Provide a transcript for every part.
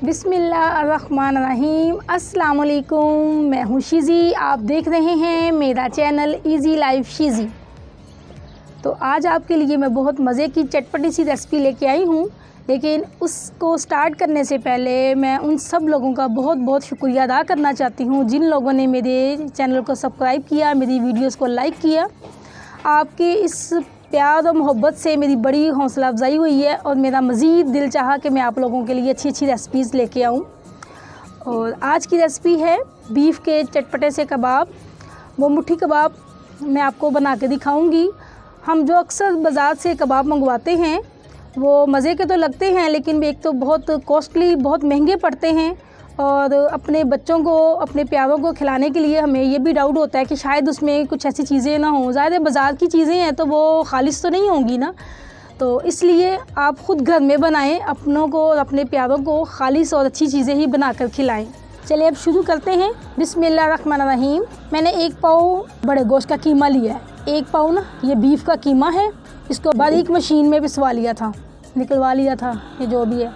बिस्मिल्लाहिर्रहमानिर्रहीम। अस्सलाम वालेकुम। मैं हूँ शीज़ी, आप देख रहे हैं मेरा चैनल इजी लाइफ शीज़ी। तो आज आपके लिए मैं बहुत मज़े की चटपटी सी रेसिपी लेके आई हूँ, लेकिन उसको स्टार्ट करने से पहले मैं उन सब लोगों का बहुत बहुत शुक्रिया अदा करना चाहती हूँ जिन लोगों ने मेरे चैनल को सब्सक्राइब किया, मेरी वीडियोस को लाइक किया। आपके इस प्यार और मोहब्बत से मेरी बड़ी हौसला अफजाई हुई है और मेरा मज़ीद दिल चाहा कि मैं आप लोगों के लिए अच्छी अच्छी रेसिपीज़ लेके आऊँ। और आज की रेसिपी है बीफ के चटपटे से कबाब। वो मुट्ठी कबाब मैं आपको बना के दिखाऊँगी। हम जो अक्सर बाज़ार से कबाब मंगवाते हैं वो मज़े के तो लगते हैं, लेकिन एक तो बहुत कॉस्टली, बहुत महंगे पड़ते हैं। और अपने बच्चों को, अपने प्यारों को खिलाने के लिए हमें ये भी डाउट होता है कि शायद उसमें कुछ ऐसी चीज़ें ना हों। ज़्यादा बाज़ार की चीज़ें हैं तो वो खालिश तो नहीं होंगी ना। तो इसलिए आप ख़ुद घर में बनाएं, अपनों को और अपने प्यारों को खालिश और अच्छी चीज़ें ही बनाकर खिलाएं। चलिए अब शुरू करते हैं। बिस्मिल्लाहिर्रहमानिर्रहीम। मैंने 1 पाव बड़े गोश्त का कीमा लिया है। 1 पाव ना ये बीफ का कीमा है। इसको बारीक मशीन में पिसवा लिया था, निकलवा लिया था, ये जो भी है।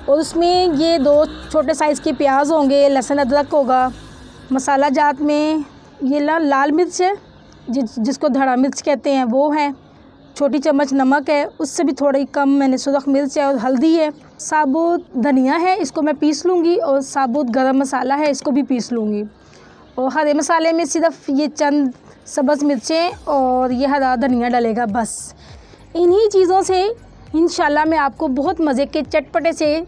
और उसमें ये 2 छोटे साइज़ के प्याज होंगे, लहसुन अदरक होगा। मसाला जात में ये लाल मिर्च है, जिसको धड़ा मिर्च कहते हैं, वो है। छोटी चम्मच नमक है, उससे भी थोड़ी कम मैंने सुरख मिर्च है। और हल्दी है। साबुत धनिया है, इसको मैं पीस लूँगी। और साबुत गरम मसाला है, इसको भी पीस लूँगी। और हरे मसाले में सिर्फ ये चंद सब्ज़ मिर्चें और ये हरा धनिया डलेगा, बस। इन्हीं चीज़ों से इंशाल्लाह मैं आपको बहुत मज़े के चटपटे से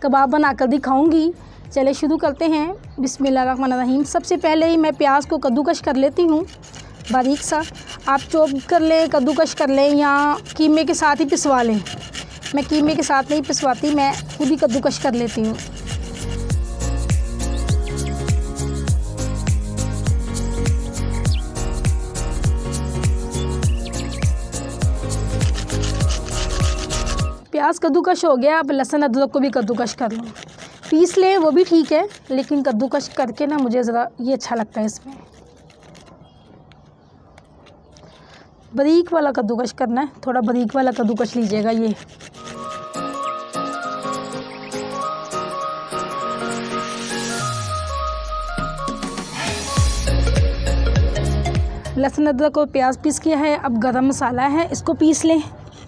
कबाब बनाकर दिखाऊंगी। चले शुरू करते हैं। बिस्मिल्लाहिर्रहमानिर्रहीम। सबसे पहले ही मैं प्याज को कद्दूकश कर लेती हूँ बारीक सा। आप चॉप कर लें, कद्दूकश कर लें, या कीमे के साथ ही पिसवा लें। मैं कीमे के साथ नहीं पिसवाती, मैं खुद ही कद्दूकश कर लेती हूँ। प्याज कद्दूकश हो गया। अब लहसुन अदरक को भी कद्दूकश कर लो। पीस लें वो भी ठीक है, लेकिन कद्दूकश करके ना मुझे ज़रा ये अच्छा लगता है। इसमें बारीक वाला कद्दूकश करना है, थोड़ा बारीक वाला कद्दूकश लीजिएगा। ये लहसुन अदरक और प्याज पीस किया है। अब गरम मसाला है, इसको पीस लें।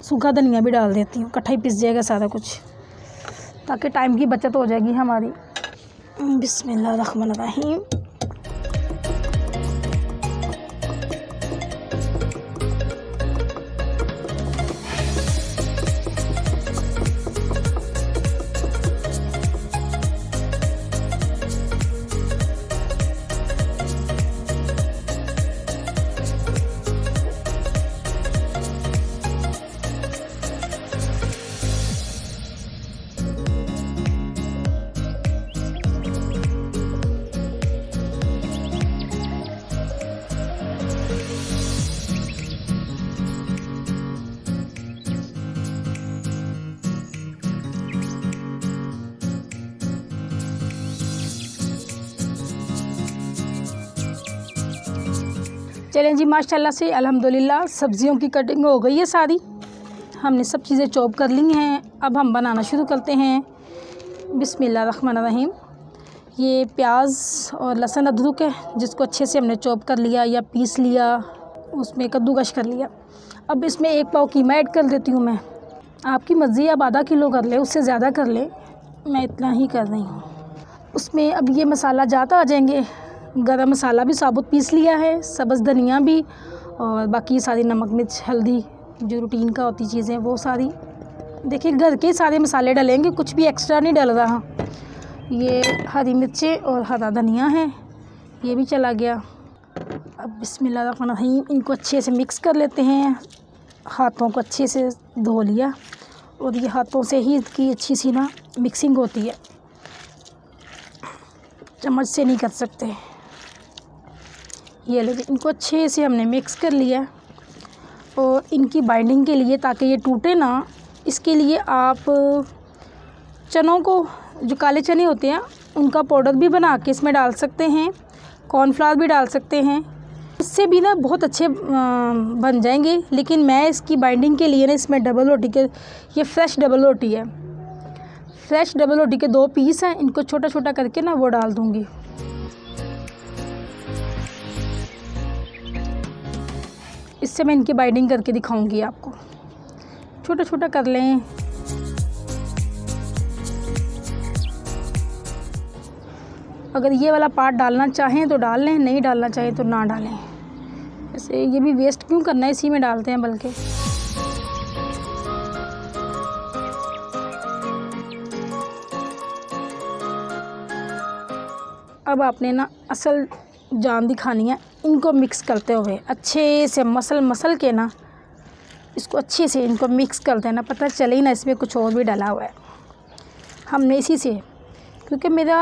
सूखा धनिया भी डाल देती हूँ, इकट्ठा ही पिस जाएगा सारा कुछ, ताकि टाइम की बचत हो जाएगी हमारी। बिस्मिल्लाहिर्रहमानिर्रहीम। चलें जी, माशाल्लाह से अल्हम्दुलिल्लाह सब्ज़ियों की कटिंग हो गई है सारी। हमने सब चीज़ें चॉप कर ली हैं। अब हम बनाना शुरू करते हैं। बिस्मिल्लाहिर्रहमानिर्रहीम। ये प्याज और लहसुन अदरक है, जिसको अच्छे से हमने चॉप कर लिया या पीस लिया, उसमें कद्दूकश कर लिया। अब इसमें 1 पाव कीमा ऐड कर देती हूँ मैं। आपकी मर्ज़ी, अब आधा किलो कर ले, उससे ज़्यादा कर ले, मैं इतना ही कर रही हूँ। उसमें अब ये मसाला जाता आ जाएंगे। गरम मसाला भी साबुत पीस लिया है, सब्ज़ धनिया भी, और बाकी सारी नमक मिर्च हल्दी जो रूटीन का होती चीज़ें वो सारी। देखिए घर के सारे मसाले डलेंगे, कुछ भी एक्स्ट्रा नहीं डल रहा। ये हरी मिर्चें और हरा धनिया है, ये भी चला गया। अब बिस्मिल्लाहिर्रहमानिर्रहीम, इनको अच्छे से मिक्स कर लेते हैं। हाथों को अच्छे से धो लिया, और ये हाथों से ही इसकी अच्छी सी ना मिक्सिंग होती है, चम्मच से नहीं कर सकते। ये लेकिन इनको अच्छे से हमने मिक्स कर लिया। और इनकी बाइंडिंग के लिए, ताकि ये टूटे ना, इसके लिए आप चनों को, जो काले चने होते हैं, उनका पाउडर भी बना के इसमें डाल सकते हैं। कॉर्नफ्लावर भी डाल सकते हैं, इससे भी ना बहुत अच्छे बन जाएंगे। लेकिन मैं इसकी बाइंडिंग के लिए ना इसमें डबल रोटी के, ये फ्रेश डबल रोटी है, फ्रेश डबल रोटी के 2 पीस हैं, इनको छोटा छोटा करके ना वो डाल दूँगी। इससे मैं इनकी बाइंडिंग करके दिखाऊंगी आपको। छोटा छोटा कर लें। अगर ये वाला पार्ट डालना चाहें तो डाल लें, नहीं डालना चाहें तो ना डालें। ऐसे ये भी वेस्ट क्यों करना है, इसी में डालते हैं बल्कि। अब आपने ना असल जान दिखानी है। इनको मिक्स करते हुए अच्छे से मसल के ना इसको अच्छे से इनको मिक्स कर देना, पता चले ही ना इसमें कुछ और भी डाला हुआ है। हमने इसी से, क्योंकि मेरा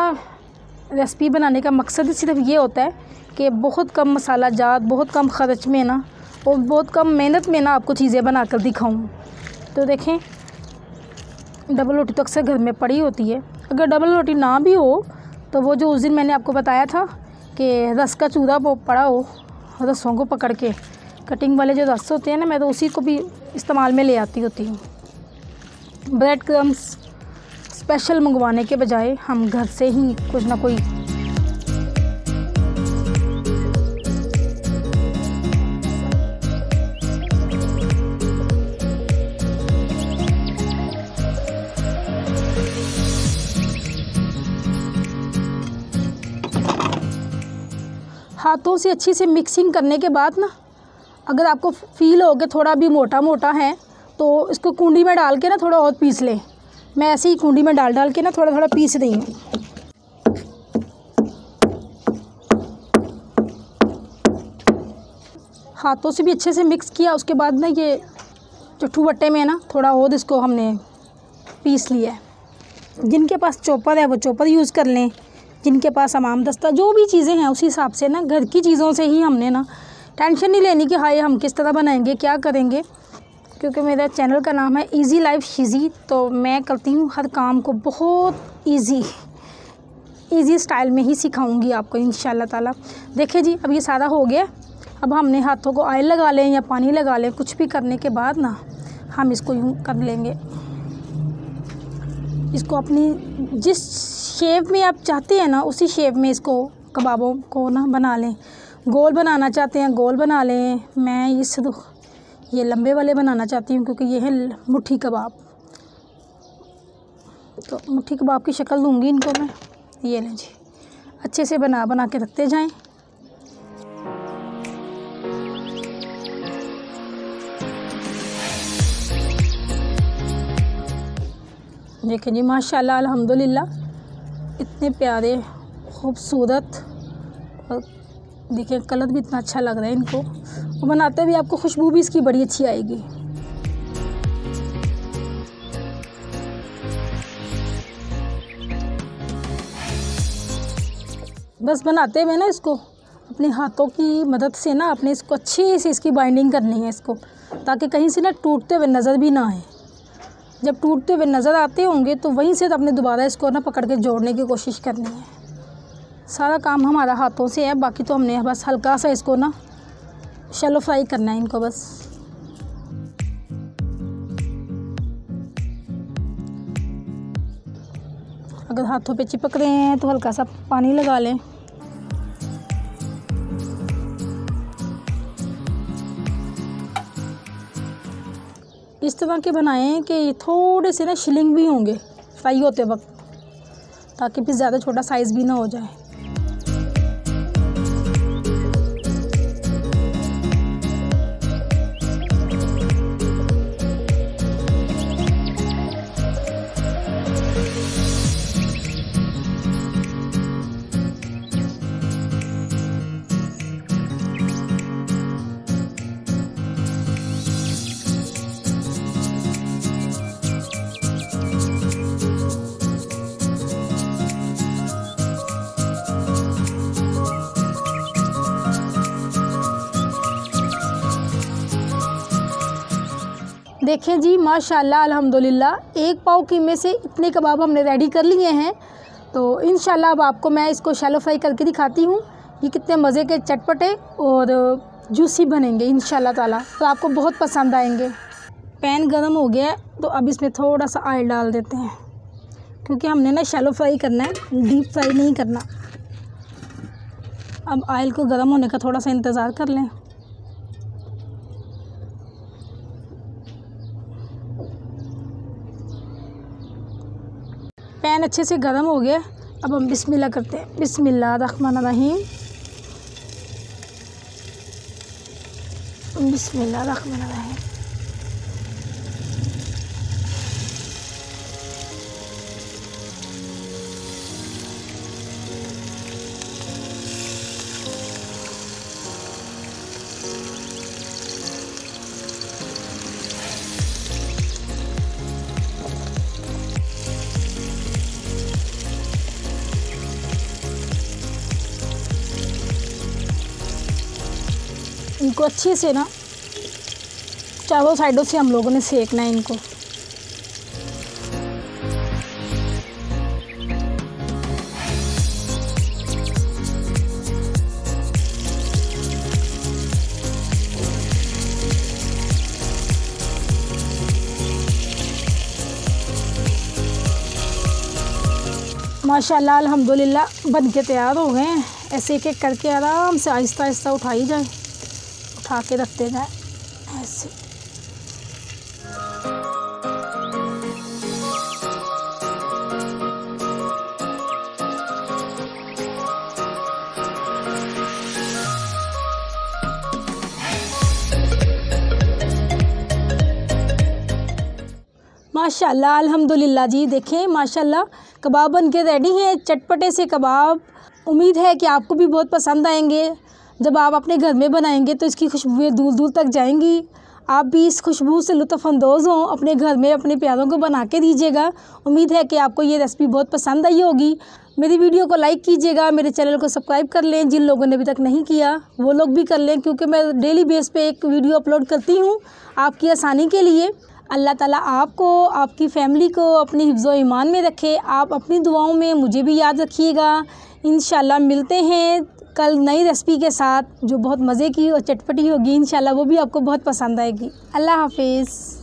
रेसिपी बनाने का मकसद ही सिर्फ ये होता है कि बहुत कम मसाला जात, बहुत कम ख़र्च में ना और बहुत कम मेहनत में ना आपको चीज़ें बना कर दिखाऊँ। तो देखें, डबल रोटी तो अक्सर घर में पड़ी होती है। अगर डबल रोटी ना भी हो तो वो जो उस दिन मैंने आपको बताया था कि रस का चूरा वो पड़ा हो, रसों को पकड़ के कटिंग वाले जो रस होते हैं ना, मैं तो उसी को भी इस्तेमाल में ले आती होती हूँ। ब्रेड क्रम्स स्पेशल मंगवाने के बजाय हम घर से ही कुछ ना कोई हाथों से अच्छी से मिक्सिंग करने के बाद ना, अगर आपको फील हो कि थोड़ा भी मोटा मोटा है तो इसको कूंडी में डाल के ना थोड़ा और पीस लें। मैं ऐसे ही कूंडी में डाल के ना थोड़ा थोड़ा पीस रही हूँ। हाथों से भी अच्छे से मिक्स किया। उसके बाद ना ये चट्टू बट्टे में ना थोड़ा और इसको हमने पीस लिया है। जिनके पास चॉपर है वो चॉपर यूज़ कर लें, जिनके पास हमाम दस्ता जो भी चीज़ें हैं उसी हिसाब से ना घर की चीज़ों से ही हमने ना टेंशन नहीं लेनी कि हाय हम किस तरह बनाएंगे, क्या करेंगे। क्योंकि मेरा चैनल का नाम है इजी लाइफ शीज़ी, तो मैं करती हूँ हर काम को बहुत इजी स्टाइल में ही सिखाऊंगी आपको इंशाल्लाह ताला। देखिए जी, अब ये सारा हो गया। अब हमने हाथों को ऑयल लगा लें या पानी लगा लें, कुछ भी करने के बाद ना हम इसको यूँ कर लेंगे। इसको अपनी जिस शेप में आप चाहते हैं ना उसी शेप में इसको कबाबों को ना बना लें। गोल बनाना चाहते हैं गोल बना लें। मैं ये लंबे वाले बनाना चाहती हूँ क्योंकि ये है मुट्ठी कबाब। तो मुट्ठी कबाब की शक्ल दूँगी इनको मैं। ये लें जी, अच्छे से बना के रखते जाएं। देखें जी, माशाल्लाह अल्हम्दुलिल्लाह इतने प्यारे खूबसूरत, और देखिए कलर भी इतना अच्छा लग रहा है इनको, और बनाते भी आपको खुशबू भी इसकी बड़ी अच्छी आएगी। बस बनाते हुए ना इसको अपने हाथों की मदद से ना अपने इसको अच्छे से इसकी बाइंडिंग करनी है इसको, ताकि कहीं से ना टूटते हुए नज़र भी ना आए। जब टूटते हुए नज़र आते होंगे तो वहीं से अपने दोबारा इसको ना पकड़ के जोड़ने की कोशिश करनी है। सारा काम हमारा हाथों से है, बाकी तो हमने बस हल्का सा इसको ना शैलो फ्राई करना है इनको बस। अगर हाथों पे चिपक रहे हैं तो हल्का सा पानी लगा लें। इस तरह के बनाएं कि ये थोड़े से ना शिलिंग भी होंगे फ्राई होते वक्त, ताकि फिर ज़्यादा छोटा साइज़ भी ना हो जाए। देखें जी, माशाल्लाह अल्हम्दुलिल्लाह एक पाव कीमे से इतने कबाब हमने रेडी कर लिए हैं। तो इंशाल्लाह अब आपको मैं इसको शैलो फ्राई करके दिखाती हूँ। ये कितने मज़े के चटपटे और जूसी बनेंगे इंशाल्लाह ताला, तो आपको बहुत पसंद आएंगे। पैन गरम हो गया है तो अब इसमें थोड़ा सा ऑयल डाल देते हैं, क्योंकि हमने ना शैलो फ्राई करना है, डीप फ्राई नहीं करना। अब ऑयल को गर्म होने का थोड़ा सा इंतज़ार कर लें। पैन अच्छे से गर्म हो गया। अब हम बिस्मिल्लाह करते हैं। बिस्मिल्लाहिर्रहमानिर्रहीम, बिस्मिल्लाहिर्रहमानिर्रहीम। इनको अच्छे से ना चारों साइडों से हम लोगों ने सेकना है इनको। माशाल्लाह अल्हम्दुलिल्लाह बन के तैयार हो गए हैं। ऐसे एक एक करके आराम से आहिस्ता आहिस्ता उठाई जाए, उठा के रखते जाए ऐसे। माशाल्लाह अल्हम्दुलिल्लाह जी, देखें माशाल्लाह कबाब बन के रेडी हैं, चटपटे से कबाब। उम्मीद है कि आपको भी बहुत पसंद आएंगे। जब आप अपने घर में बनाएंगे तो इसकी खुशबुएं दूर दूर तक जाएंगी। आप भी इस खुशबू से लुत्फ़अंदोज़ हों, अपने घर में अपने प्यारों को बना के दीजिएगा। उम्मीद है कि आपको ये रेसिपी बहुत पसंद आई होगी। मेरी वीडियो को लाइक कीजिएगा, मेरे चैनल को सब्सक्राइब कर लें। जिन लोगों ने अभी तक नहीं किया वो लोग भी कर लें, क्योंकि मैं डेली बेस पे एक वीडियो अपलोड करती हूँ आपकी आसानी के लिए। अल्लाह ताला आपको, आपकी फ़ैमिली को अपनी हिफ्ज़ो ईमान में रखे। आप अपनी दुआओं में मुझे भी याद रखिएगा। इंशाल्लाह मिलते हैं कल नई रेसिपी के साथ, जो बहुत मज़े की और चटपटी होगी। इंशाल्लाह वो भी आपको बहुत पसंद आएगी। अल्लाह हाफिज़।